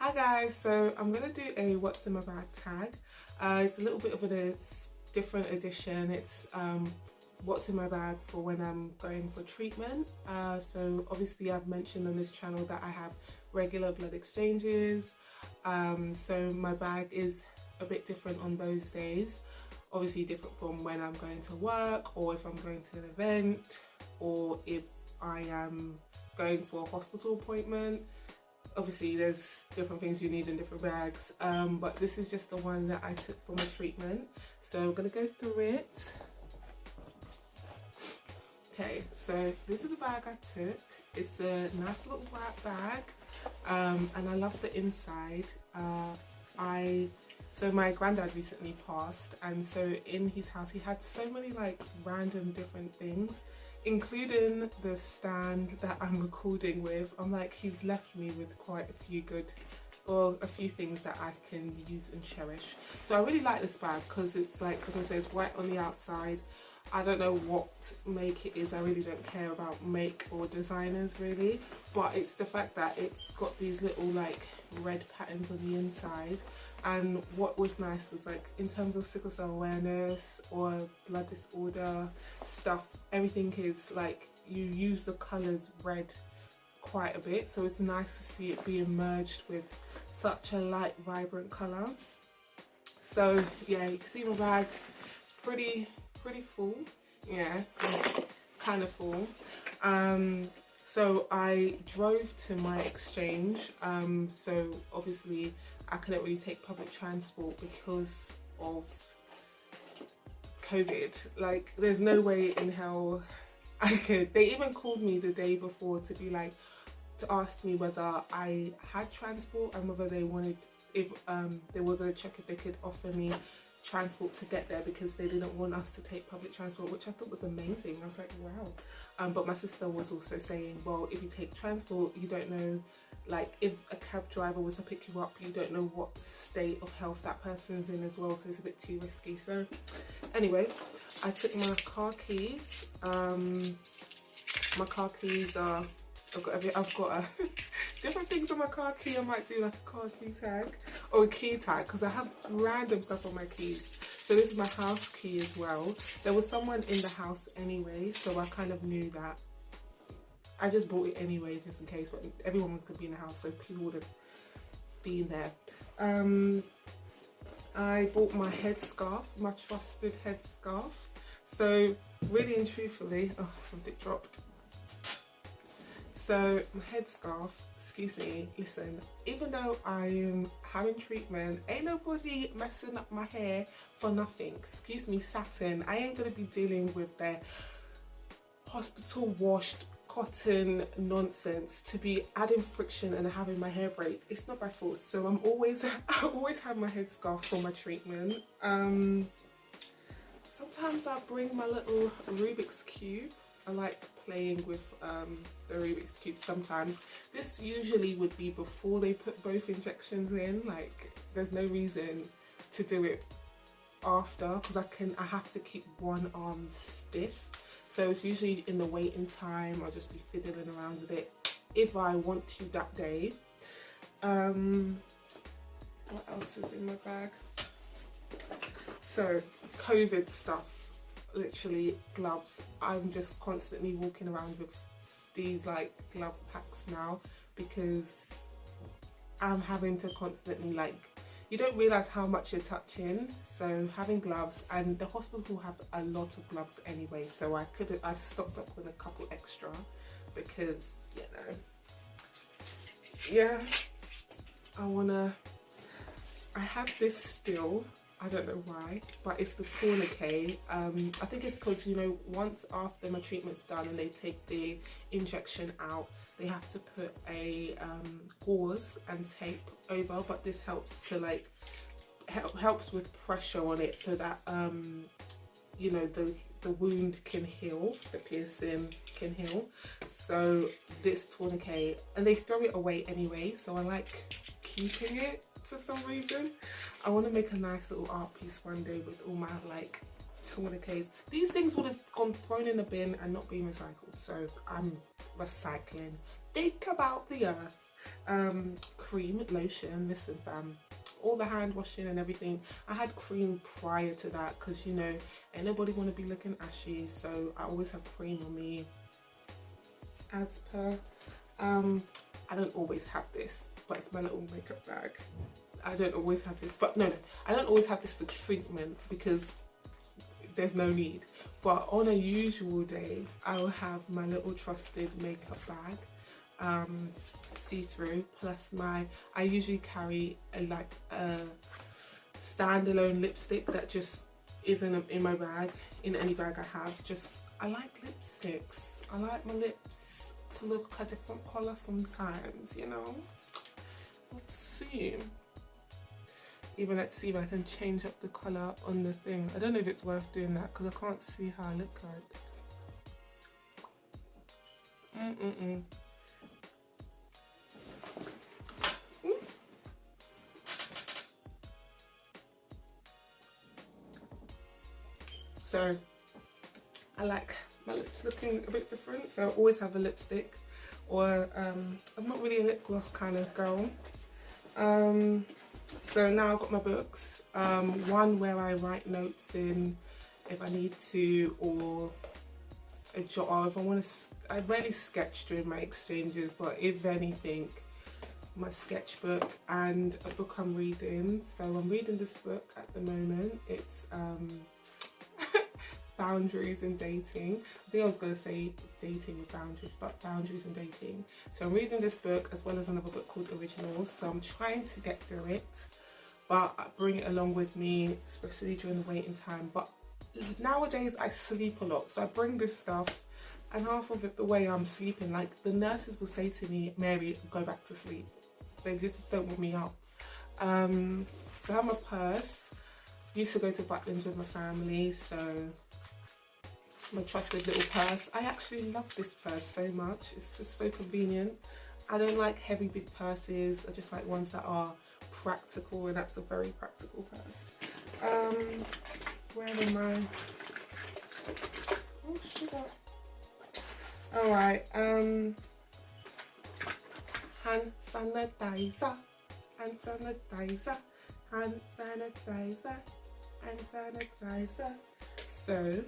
Hi guys, so I'm going to do a what's in my bag tag. It's a little bit of a different edition. It's what's in my bag for when I'm going for treatment. So obviously I've mentioned on this channel that I have regular blood exchanges. So my bag is a bit different on those days. Obviously different from when I'm going to work, or if I'm going to an event, or if I am going for a hospital appointment. Obviously there's different things you need in different bags, but this is just the one that I took for my treatment, so I'm gonna go through it. Okay, so this is the bag I took. It's a nice little black bag, and I love the inside. So my granddad recently passed, and so in his house he had so many like random different things, including the stand that I'm recording with. I'm like, he's left me with quite a few a few things that I can use and cherish. So I really like this bag because it's like, because there's white on the outside. I don't know what make it is, I really don't care about make or designers really, but it's the fact that it's got these little like red patterns on the inside. And what was nice is, like, in terms of sickle cell awareness or blood disorder stuff, everything is like, you use the colours red quite a bit, so it's nice to see it being merged with such a light vibrant colour. So yeah, you can see my bag, it's pretty full, yeah, kind of full. So I drove to my exchange, so obviously I couldn't really take public transport because of COVID. Like, there's no way in hell I could. They even called me the day before to be like, to ask me whether I had transport and whether they wanted, if they were going to check if they could offer me transport to get there, because they didn't want us to take public transport, which I thought was amazing. I was like, wow. But my sister was also saying, well, if you take transport, you don't know, like, if a cab driver was to pick you up, you don't know what state of health that person's in as well, so it's a bit too risky. So anyway, I took my car keys. My car keys are, I've got different things on my car key. I might do like a car key tag or a key tag, because I have random stuff on my keys. So this is my house key as well. There was someone in the house anyway, so I kind of knew that. I just bought it anyway just in case, but everyone was going to be in the house, so people would have been there. I bought my headscarf, my trusted headscarf. So really and truthfully, oh, something dropped. So my headscarf, excuse me, listen, even though I am having treatment, ain't nobody messing up my hair for nothing. Excuse me, satin. I ain't gonna be dealing with their hospital washed cotton nonsense to be adding friction and having my hair break. It's not by force. So I always have my headscarf for my treatment. Sometimes I bring my little Rubik's Cube. I like playing with the Rubik's Cube sometimes. This usually would be before they put both injections in. Like, there's no reason to do it after, because I have to keep one arm stiff. So it's usually in the waiting time. I'll just be fiddling around with it if I want to that day. What else is in my bag? So COVID stuff. Literally gloves. I'm just constantly walking around with these like glove packs now, because I'm having to constantly, like, you don't realize how much you're touching. So having gloves, and the hospital have a lot of gloves anyway, so I stocked up with a couple extra, because, you know, yeah, I have this still. I don't know why, but it's the tourniquet. I think it's because, you know, once after my treatment's done and they take the injection out, they have to put a gauze and tape over, but this helps to, like, helps with pressure on it, so that you know, the wound can heal, the piercing can heal. So this tourniquet, and they throw it away anyway, so I like keeping it for some reason. I want to make a nice little art piece one day with all my like tourniquets. These things would have gone thrown in the bin and not been recycled, so I'm recycling. Think about the earth. cream, lotion. Listen fam, all the hand washing and everything, I had cream prior to that because, you know, ain't nobody want to be looking ashy, so I always have cream on me as per. I don't always have this, but it's my little makeup bag. I don't always have this, but no, I don't always have this for treatment because there's no need. But on a usual day, I will have my little trusted makeup bag, see-through, plus I usually carry a standalone lipstick that just isn't in my bag, in any bag I have. I like lipsticks. I like my lips to look a different colour sometimes, you know. Let's see. Even let's see if I can change up the colour on the thing. I don't know if it's worth doing that because I can't see how I look like. So I like my lips looking a bit different, so I always have a lipstick, or I'm not really a lip gloss kind of girl. So now I've got my books, one where I write notes in if I need to, or a jot, or if I want to, I rarely sketch during my exchanges, but if anything, my sketchbook and a book I'm reading. So I'm reading this book at the moment. It's Boundaries in Dating. I think I was going to say dating with boundaries, but boundaries in dating. So I'm reading this book as well as another book called Originals. So I'm trying to get through it, but I bring it along with me, especially during the waiting time. But nowadays I sleep a lot, so I bring this stuff, and half of it the way I'm sleeping, like the nurses will say to me, Mary, go back to sleep. They just don't want me up. So I have my purse. Used to go to Butlins with my family, so my trusted little purse. I actually love this purse so much. It's just so convenient. I don't like heavy big purses. I just like ones that are practical, and that's a very practical purse. Where am I? Oh sugar. Alright, hand sanitizer, hand sanitizer, hand sanitizer, hand sanitizer. So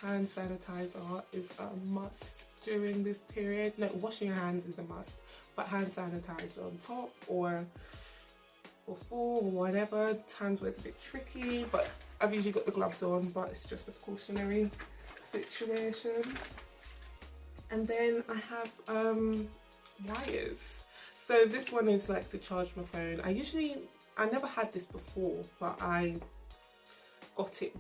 hand sanitizer is a must during this period. No, washing your hands is a must, but hand sanitizer on top or before or whatever. Times where it's a bit tricky, but I've usually got the gloves on, but it's just a precautionary situation. And then I have wires. So this one is like to charge my phone. I never had this before, but I got it,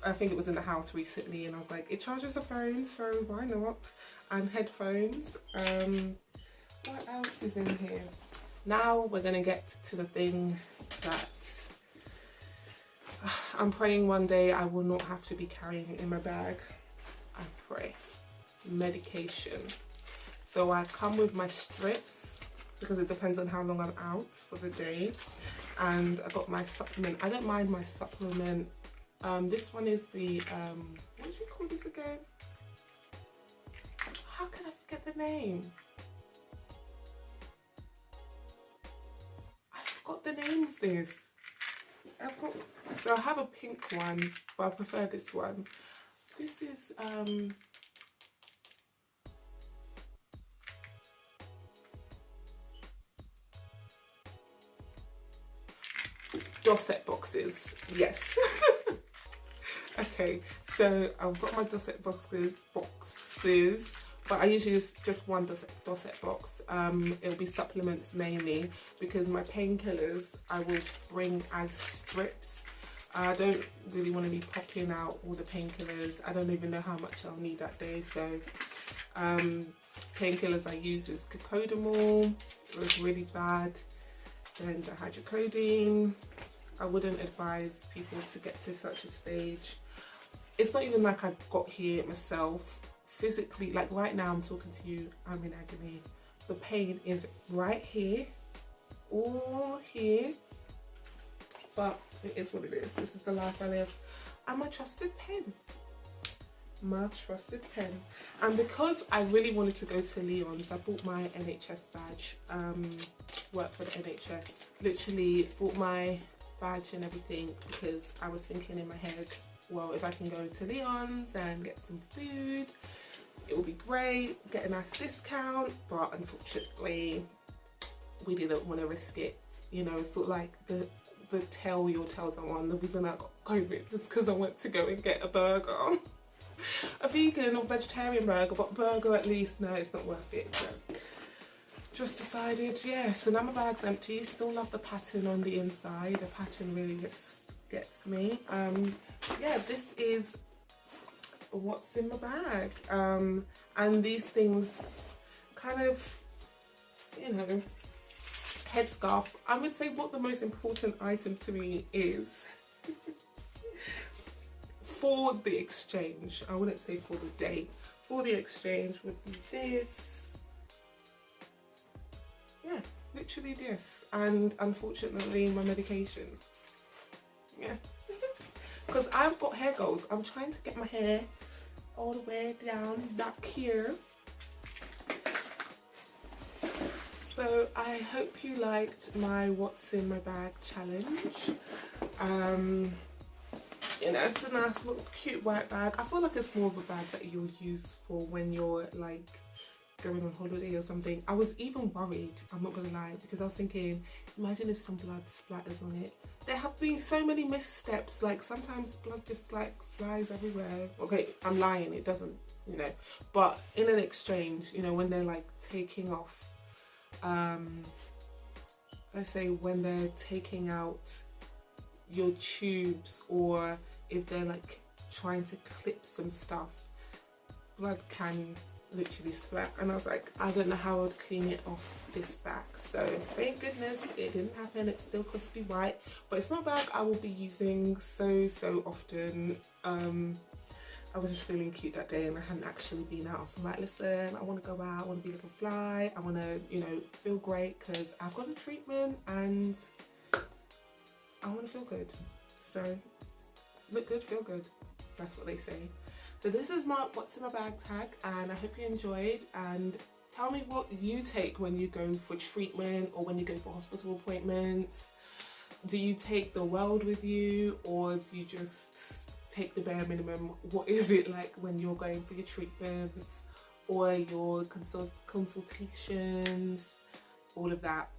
I think it was in the house recently, and I was like, it charges a phone, so why not? And headphones. What else is in here? Now we're gonna get to the thing that I'm praying one day I will not have to be carrying in my bag. I pray. Medication. So I come with my strips because it depends on how long I'm out for the day, and I got my supplement. I don't mind my supplement. This one is the what do we call this again? How can I forget the name? I forgot the name of this. So I have a pink one, but I prefer this one. This is Dorset boxes, yes. Okay, so I've got my Dorset boxes, but I usually use just one Dorset box. It'll be supplements mainly, because my painkillers I will bring as strips. I don't really want to be popping out all the painkillers. I don't even know how much I'll need that day, so painkillers I use is cocodamol. It was really bad. Then the hydrocodone. I wouldn't advise people to get to such a stage. It's not even like I got here myself physically. Like right now I'm talking to you, I'm in agony. The pain is right here, all here, but it is what it is. This is the life I live. And my trusted pen. My trusted pen. And because I really wanted to go to Leon's, I bought my NHS badge work for the NHS. Literally bought my badge and everything because I was thinking in my head, well, if I can go to Leon's and get some food, it would be great, get a nice discount. But unfortunately, we didn't want to risk it. You know, sort of like the tell your tales I'm on. The reason I got COVID was because I went to go and get a burger. A vegan or vegetarian burger, but burger at least, no, it's not worth it. So just decided, yeah, so now my bag's empty. Still love the pattern on the inside. The pattern really just gets me. Yeah, this is what's in my bag. And these things kind of, you know, headscarf. I would say what the most important item to me is for the exchange. I wouldn't say for the day. For the exchange would be this. Yeah, literally this. And unfortunately my medication. Yeah. Because I've got hair goals. I'm trying to get my hair all the way down back here. So I hope you liked my what's in my bag challenge. You know, it's a nice little cute white bag. I feel like it's more of a bag that you'll use for when you're like going on holiday or something. I was even worried, I'm not gonna lie, because I was thinking, imagine if some blood splatters on it. There have been so many missteps, like sometimes blood just like flies everywhere. Okay, I'm lying, it doesn't, you know. But in an exchange, you know, when they're like taking off, let's say when they're taking out your tubes, or if they're like trying to clip some stuff, blood can literally splat. And I was like, I don't know how I would clean it off this bag. So thank goodness it didn't happen. It's still crispy white, but it's not a bag I will be using so often. I was just feeling cute that day and I hadn't actually been out. So I'm like, listen, I want to go out, I want to be a little fly, I want to, you know, feel great because I've got a treatment and I want to feel good. So look good, feel good. That's what they say. So this is my what's in my bag tag, and I hope you enjoyed. And tell me what you take when you go for treatment or when you go for hospital appointments. Do you take the world with you, or do you just take the bare minimum? What is it like when you're going for your treatments or your consultations, all of that?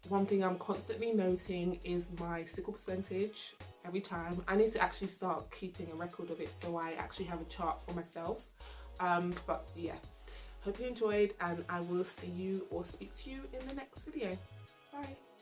One thing I'm constantly noting is my sickle percentage every time. I need to actually start keeping a record of it so I actually have a chart for myself. But yeah, hope you enjoyed, and I will see you or speak to you in the next video.